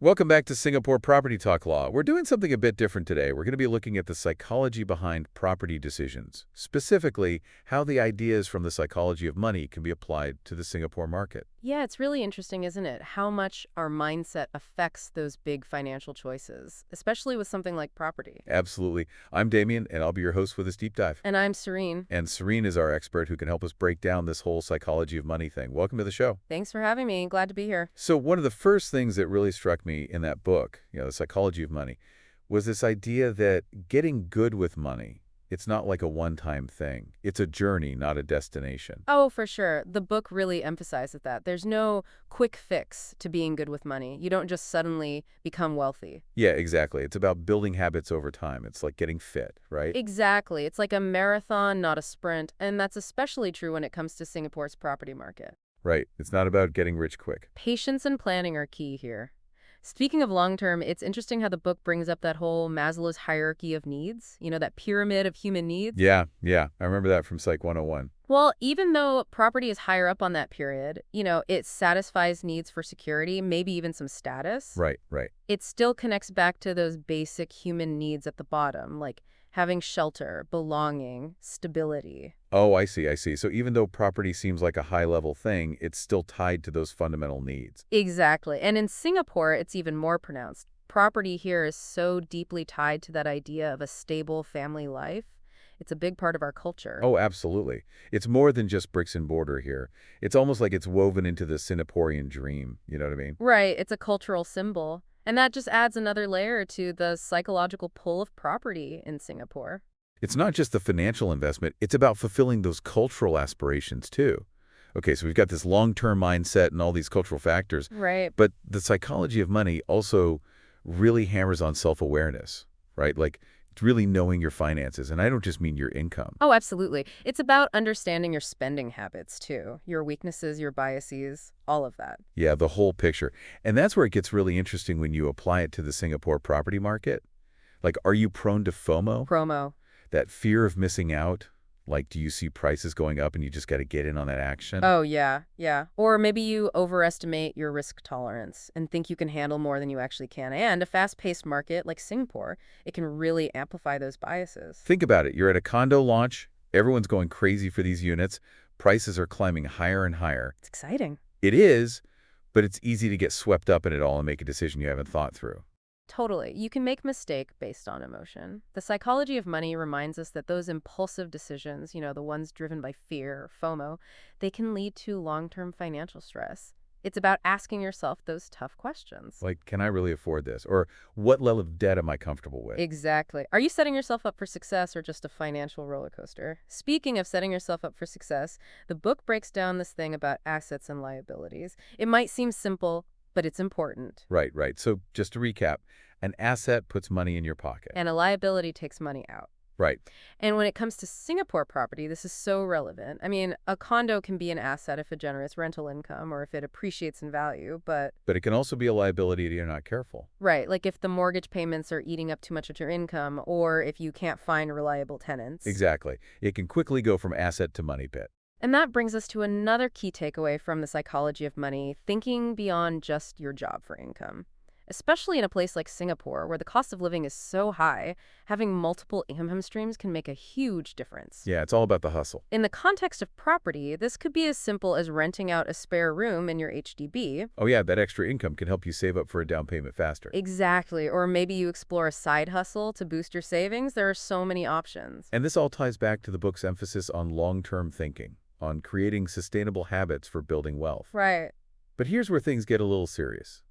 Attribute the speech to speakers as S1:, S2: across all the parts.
S1: Welcome back to Singapore Property Talk Law. We're doing something a bit different today. We're going to be looking at the psychology behind property decisions, specifically how the ideas from the psychology of money can be applied to the Singapore market.
S2: Yeah, it's really interesting, isn't it? How much our mindset affects those big financial choices, especially with something like property.
S1: Absolutely. I'm Damien, and I'll be your host for this deep dive.
S2: And I'm Serene.
S1: And Serene is our expert who can help us break down this whole psychology of money thing. Welcome to the show.
S2: Thanks for having me. Glad to be here.
S1: So one of the first things that really struck me in that book, The Psychology of Money, was this idea that getting good with money, it's not like a one-time thing. It's a journey, not a destination.
S2: Oh, for sure. The book really emphasizes that. There's no quick fix to being good with money. You don't just suddenly become wealthy.
S1: Yeah, exactly. It's about building habits over time. It's like getting fit, right?
S2: Exactly. It's like a marathon, not a sprint. And that's especially true when it comes to Singapore's property market.
S1: Right. It's not about getting rich quick.
S2: Patience and planning are key here. Speaking of long-term, it's interesting how the book brings up that whole Maslow's hierarchy of needs, that pyramid of human needs.
S1: Yeah. I remember that from Psych 101.
S2: Well, even though property is higher up on that period, it satisfies needs for security, maybe even some status.
S1: Right.
S2: It still connects back to those basic human needs at the bottom, like having shelter, belonging, stability.
S1: Oh, I see. So even though property seems like a high-level thing, it's still tied to those fundamental needs.
S2: Exactly. And in Singapore, it's even more pronounced. Property here is so deeply tied to that idea of a stable family life. It's a big part of our culture.
S1: Oh, absolutely. It's more than just bricks and mortar here. It's almost like it's woven into the Singaporean dream. You know what I mean?
S2: Right. It's a cultural symbol. And that just adds another layer to the psychological pull of property in Singapore.
S1: It's not just the financial investment. It's about fulfilling those cultural aspirations, too. Okay, so we've got this long-term mindset and all these cultural factors.
S2: Right.
S1: But the psychology of money also really hammers on self-awareness, right? Like, it's really knowing your finances. And I don't just mean your income.
S2: Oh, absolutely. It's about understanding your spending habits, too. Your weaknesses, your biases, all of that.
S1: Yeah, the whole picture. And that's where it gets really interesting when you apply it to the Singapore property market. Like, are you prone to FOMO?
S2: Promo.
S1: That fear of missing out? Like, do you see prices going up and you just got to get in on that action?
S2: Oh, yeah. Or maybe you overestimate your risk tolerance and think you can handle more than you actually can. And a fast-paced market like Singapore, it can really amplify those biases.
S1: Think about it. You're at a condo launch. Everyone's going crazy for these units. Prices are climbing higher and higher.
S2: It's exciting.
S1: It is, but it's easy to get swept up in it all and make a decision you haven't thought through.
S2: Totally. You can make a mistake based on emotion. The psychology of money reminds us that those impulsive decisions, the ones driven by fear or FOMO, they can lead to long-term financial stress. It's about asking yourself those tough questions.
S1: Like, can I really afford this? Or what level of debt am I comfortable with?
S2: Exactly. Are you setting yourself up for success or just a financial roller coaster? Speaking of setting yourself up for success, the book breaks down this thing about assets and liabilities. It might seem simple, but it's important.
S1: Right. So just to recap, an asset puts money in your pocket.
S2: And a liability takes money out.
S1: Right.
S2: And when it comes to Singapore property, this is so relevant. I mean, a condo can be an asset if it generates rental income or if it appreciates in value, but
S1: it can also be a liability if you're not careful.
S2: Right, like if the mortgage payments are eating up too much of your income or if you can't find reliable tenants.
S1: Exactly. It can quickly go from asset to money pit.
S2: And that brings us to another key takeaway from the psychology of money, thinking beyond just your job for income. Especially in a place like Singapore, where the cost of living is so high, having multiple income streams can make a huge difference.
S1: Yeah, it's all about the hustle.
S2: In the context of property, this could be as simple as renting out a spare room in your HDB.
S1: Oh yeah, that extra income can help you save up for a down payment faster.
S2: Exactly. Or maybe you explore a side hustle to boost your savings. There are so many options.
S1: And this all ties back to the book's emphasis on long-term thinking, on creating sustainable habits for building wealth.
S2: Right.
S1: But here's where things get a little serious.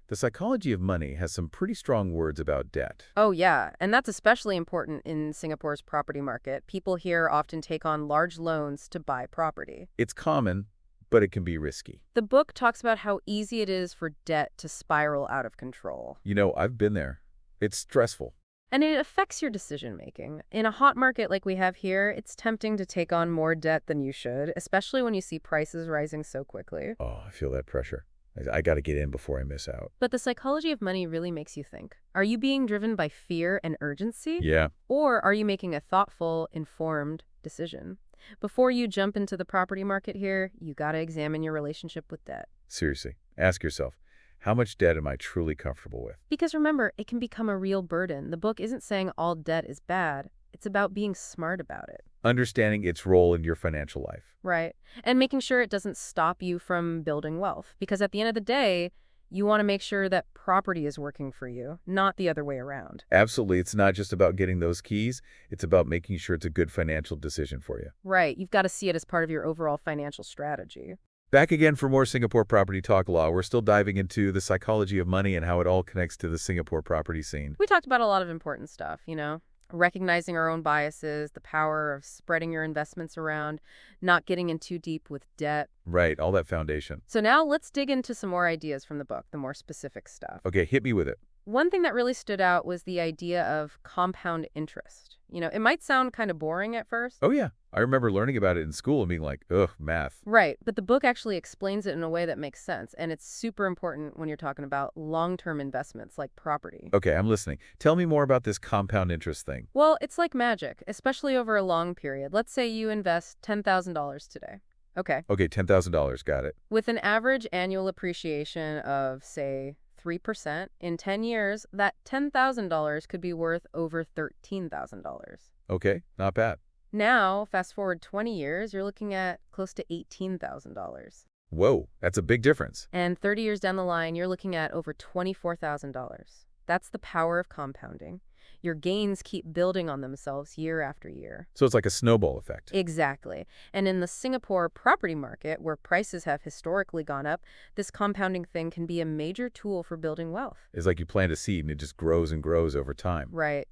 S1: The psychology of money has some pretty strong words about debt.
S2: Oh, yeah. And that's especially important in Singapore's property market. People here often take on large loans to buy property.
S1: It's common, but it can be risky.
S2: The book talks about how easy it is for debt to spiral out of control.
S1: I've been there. It's stressful.
S2: And it affects your decision-making. In a hot market like we have here, it's tempting to take on more debt than you should, especially when you see prices rising so quickly.
S1: Oh, I feel that pressure. I got to get in before I miss out.
S2: But the psychology of money really makes you think. Are you being driven by fear and urgency?
S1: Yeah.
S2: Or are you making a thoughtful, informed decision? Before you jump into the property market here, you got to examine your relationship with debt.
S1: Seriously, ask yourself, How much debt am I truly comfortable with?
S2: Because remember, it can become a real burden. The book isn't saying all debt is bad. It's about being smart about it.
S1: Understanding its role in your financial life.
S2: Right. And making sure it doesn't stop you from building wealth. Because at the end of the day, you want to make sure that property is working for you, not the other way around.
S1: Absolutely, it's not just about getting those keys, it's about making sure it's a good financial decision for you.
S2: Right. You've got to see it as part of your overall financial strategy.
S1: Back again for more Singapore property talk law. We're still diving into the psychology of money and how it all connects to the Singapore property scene.
S2: We talked about a lot of important stuff, recognizing our own biases, the power of spreading your investments around, not getting in too deep with debt.
S1: Right, all that foundation.
S2: So now let's dig into some more ideas from the book, the more specific stuff.
S1: Okay, hit me with it.
S2: One thing that really stood out was the idea of compound interest. It might sound kind of boring at first.
S1: Oh yeah, I remember learning about it in school and being like, ugh, math.
S2: Right, but the book actually explains it in a way that makes sense, and it's super important when you're talking about long-term investments like property.
S1: Okay, I'm listening. Tell me more about this compound interest thing.
S2: Well, it's like magic, especially over a long period. Let's say you invest $10,000 today. Okay.
S1: Okay, $10,000, got it.
S2: With an average annual appreciation of, say, 3%, in 10 years, that $10,000 could be worth over $13,000.
S1: Okay, not bad.
S2: Now, fast forward 20 years, you're looking at close to $18,000.
S1: Whoa, that's a big difference.
S2: And 30 years down the line, you're looking at over $24,000. That's the power of compounding. Your gains keep building on themselves year after year.
S1: So it's like a snowball effect.
S2: Exactly. And in the Singapore property market, where prices have historically gone up, this compounding thing can be a major tool for building wealth.
S1: It's like you plant a seed and it just grows and grows over time.
S2: Right.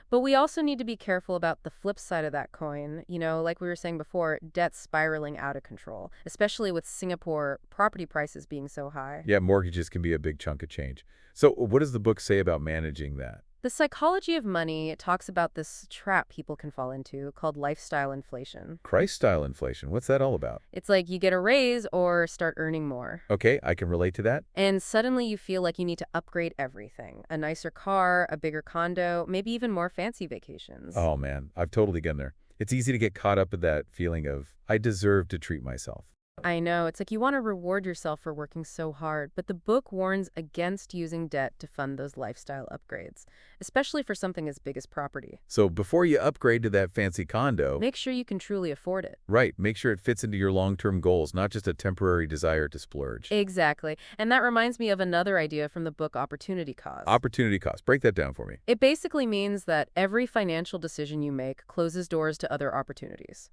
S2: But we also need to be careful about the flip side of that coin. Like we were saying before, debt spiraling out of control, especially with Singapore property prices being so high.
S1: Yeah, mortgages can be a big chunk of change. So what does the book say about managing that?
S2: The psychology of money talks about this trap people can fall into called lifestyle inflation.
S1: Christ-style inflation, what's that all about?
S2: It's like you get a raise or start earning more.
S1: Okay, I can relate to that.
S2: And suddenly you feel like you need to upgrade everything. A nicer car, a bigger condo, maybe even more fancy vacations.
S1: Oh man, I've totally been there. It's easy to get caught up in that feeling of, I deserve to treat myself.
S2: I know, it's like you want to reward yourself for working so hard, but the book warns against using debt to fund those lifestyle upgrades, especially for something as big as property.
S1: So before you upgrade to that fancy condo,
S2: Make sure you can truly afford it.
S1: right, make sure it fits into your long-term goals, not just a temporary desire to splurge.
S2: Exactly. And that reminds me of another idea from the book Opportunity Cost.
S1: Opportunity cost, break that down for me.
S2: It basically means that every financial decision you make closes doors to other opportunities.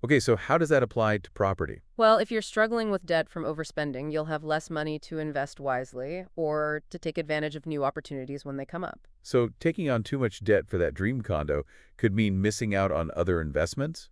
S1: Okay, so how does that apply to property?
S2: Well, if you're struggling with debt from overspending, you'll have less money to invest wisely or to take advantage of new opportunities when they come up.
S1: So taking on too much debt for that dream condo could mean missing out on other investments,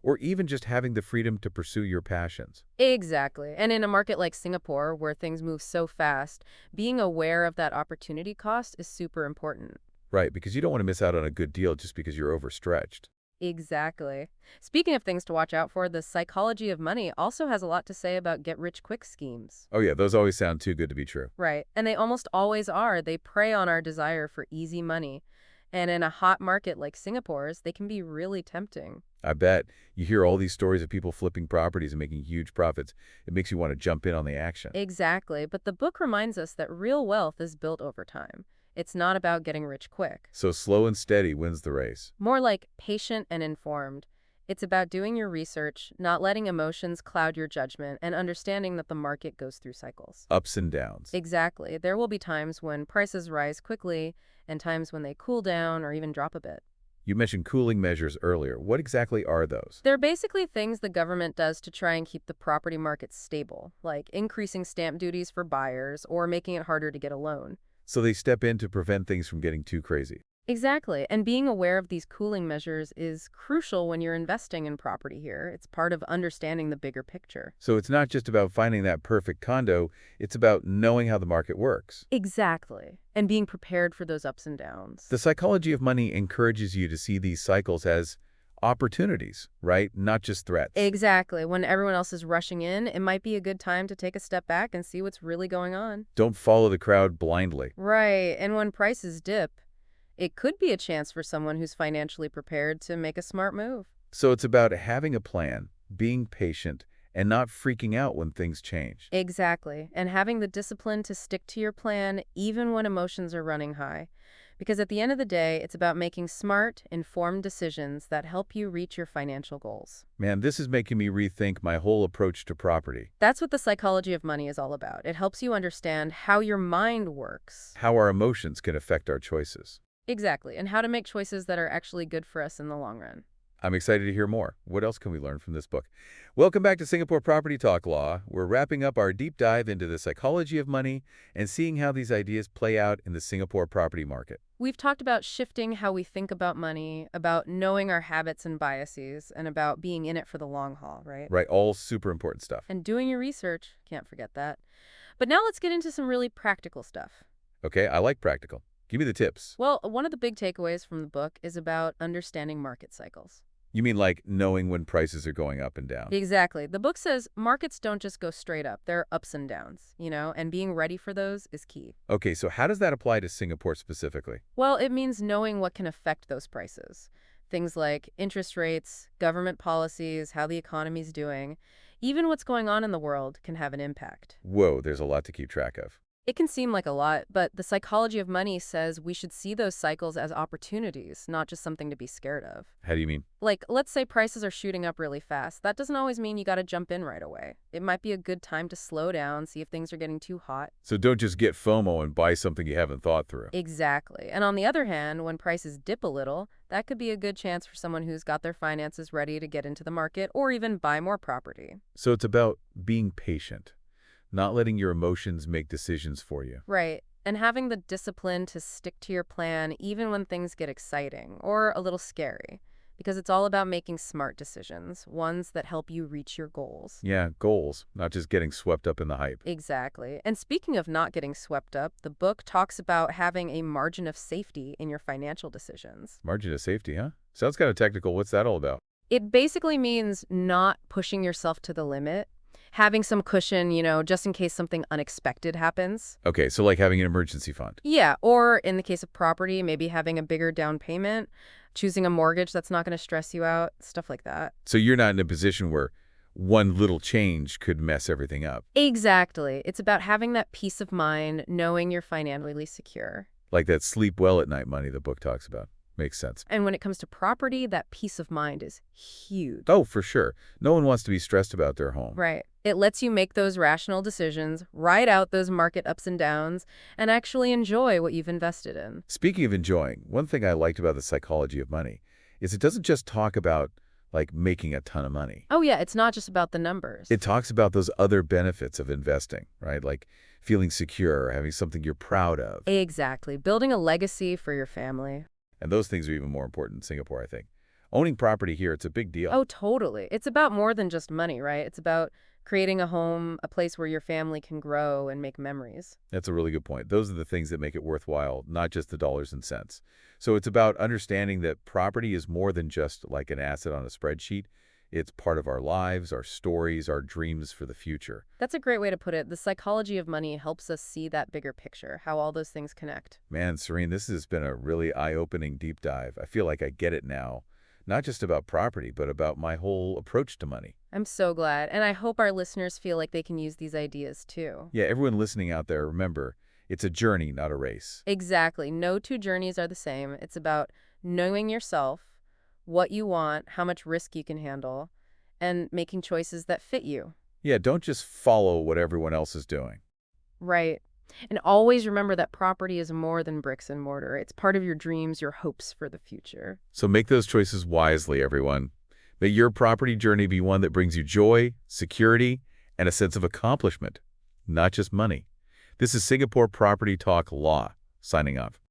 S1: or even just having the freedom to pursue your passions.
S2: Exactly. And in a market like Singapore, where things move so fast, being aware of that opportunity cost is super important.
S1: Right, because you don't want to miss out on a good deal just because you're overstretched.
S2: Exactly. Speaking of things to watch out for, the psychology of money also has a lot to say about get-rich-quick schemes.
S1: Oh yeah, those always sound too good to be true.
S2: Right. And they almost always are. They prey on our desire for easy money. And in a hot market like Singapore's, they can be really tempting.
S1: I bet. You hear all these stories of people flipping properties and making huge profits. It makes you want to jump in on the action.
S2: Exactly. But the book reminds us that real wealth is built over time. It's not about getting rich quick.
S1: So slow and steady wins the race.
S2: More like patient and informed. It's about doing your research, not letting emotions cloud your judgment, and understanding that the market goes through cycles.
S1: Ups and downs.
S2: Exactly. There will be times when prices rise quickly and times when they cool down or even drop a bit.
S1: You mentioned cooling measures earlier. What exactly are those?
S2: They're basically things the government does to try and keep the property market stable, like increasing stamp duties for buyers or making it harder to get a loan.
S1: So they step in to prevent things from getting too crazy.
S2: Exactly. And being aware of these cooling measures is crucial when you're investing in property here. It's part of understanding the bigger picture.
S1: So it's not just about finding that perfect condo, it's about knowing how the market works.
S2: Exactly. And being prepared for those ups and downs.
S1: The psychology of money encourages you to see these cycles as opportunities, right? Not just threats.
S2: Exactly. When everyone else is rushing in, it might be a good time to take a step back and see what's really going on.
S1: Don't follow the crowd blindly.
S2: Right. And when prices dip, it could be a chance for someone who's financially prepared to make a smart move.
S1: So it's about having a plan, being patient, and not freaking out when things change.
S2: Exactly. And having the discipline to stick to your plan even when emotions are running high. Because at the end of the day, it's about making smart, informed decisions that help you reach your financial goals.
S1: Man, this is making me rethink my whole approach to property,
S2: That's what the psychology of money is all about. It helps you understand how your mind works.
S1: how our emotions can affect our choices.
S2: Exactly. And how to make choices that are actually good for us in the long run.
S1: I'm excited to hear more. What else can we learn from this book? Welcome back to Singapore Property Talk Law. We're wrapping up our deep dive into the psychology of money and seeing how these ideas play out in the Singapore property market.
S2: We've talked about shifting how we think about money, about knowing our habits and biases, and about being in it for the long haul, right?
S1: Right, all super important stuff.
S2: And doing your research, can't forget that. But now let's get into some really practical stuff.
S1: Okay, I like practical. Give me the tips.
S2: Well, one of the big takeaways from the book is about understanding market cycles.
S1: You mean like knowing when prices are going up and down?
S2: Exactly. The book says markets don't just go straight up. There are ups and downs, and being ready for those is key.
S1: Okay, so how does that apply to Singapore specifically?
S2: Well, it means knowing what can affect those prices. Things like interest rates, government policies, how the economy's doing, even what's going on in the world can have an impact.
S1: Whoa, there's a lot to keep track of.
S2: It can seem like a lot, but the psychology of money says we should see those cycles as opportunities, not just something to be scared of.
S1: How do you mean?
S2: Like, let's say prices are shooting up really fast. That doesn't always mean you got to jump in right away. It might be a good time to slow down, see if things are getting too hot.
S1: So don't just get FOMO and buy something you haven't thought through.
S2: Exactly. And on the other hand, when prices dip a little, that could be a good chance for someone who's got their finances ready to get into the market or even buy more property.
S1: So it's about being patient, not letting your emotions make decisions for you.
S2: Right. And having the discipline to stick to your plan even when things get exciting or a little scary. Because it's all about making smart decisions, ones that help you reach your goals.
S1: Yeah, goals, not just getting swept up in the hype.
S2: Exactly. And speaking of not getting swept up, the book talks about having a margin of safety in your financial decisions.
S1: Margin of safety, huh? Sounds kind of technical. What's that all about?
S2: It basically means not pushing yourself to the limit, having some cushion, just in case something unexpected happens.
S1: Okay, so like having an emergency fund.
S2: Yeah, or in the case of property, maybe having a bigger down payment, choosing a mortgage that's not going to stress you out, stuff like that.
S1: So you're not in a position where one little change could mess everything up.
S2: Exactly. It's about having that peace of mind, knowing you're financially secure.
S1: Like that sleep well at night money the book talks about. Makes sense.
S2: And when it comes to property, that peace of mind is huge.
S1: Oh, for sure. No one wants to be stressed about their home.
S2: Right. It lets you make those rational decisions, ride out those market ups and downs, and actually enjoy what you've invested in.
S1: Speaking of enjoying, one thing I liked about the psychology of money is it doesn't just talk about like making a ton of money.
S2: Oh, yeah, it's not just about the numbers.
S1: It talks about those other benefits of investing, right? Like feeling secure, having something you're proud of.
S2: Exactly. Building a legacy for your family.
S1: And those things are even more important in Singapore, I think. Owning property here, it's a big deal.
S2: Oh, totally. It's about more than just money, right? It's about creating a home, a place where your family can grow and make memories.
S1: That's a really good point. Those are the things that make it worthwhile, not just the dollars and cents. So it's about understanding that property is more than just like an asset on a spreadsheet. It's part of our lives, our stories, our dreams for the future.
S2: That's a great way to put it. The psychology of money helps us see that bigger picture, how all those things connect.
S1: Man, Serene, this has been a really eye-opening deep dive. I feel like I get it now, not just about property, but about my whole approach to money.
S2: I'm so glad, and I hope our listeners feel like they can use these ideas too.
S1: Yeah, everyone listening out there, remember, it's a journey, not a race.
S2: Exactly. No two journeys are the same. It's about knowing yourself, what you want, how much risk you can handle, and making choices that fit you.
S1: Yeah, don't just follow what everyone else is doing.
S2: Right. And always remember that property is more than bricks and mortar. It's part of your dreams, your hopes for the future.
S1: So make those choices wisely, everyone. May your property journey be one that brings you joy, security, and a sense of accomplishment, not just money. This is Singapore Property Talk Law, signing off.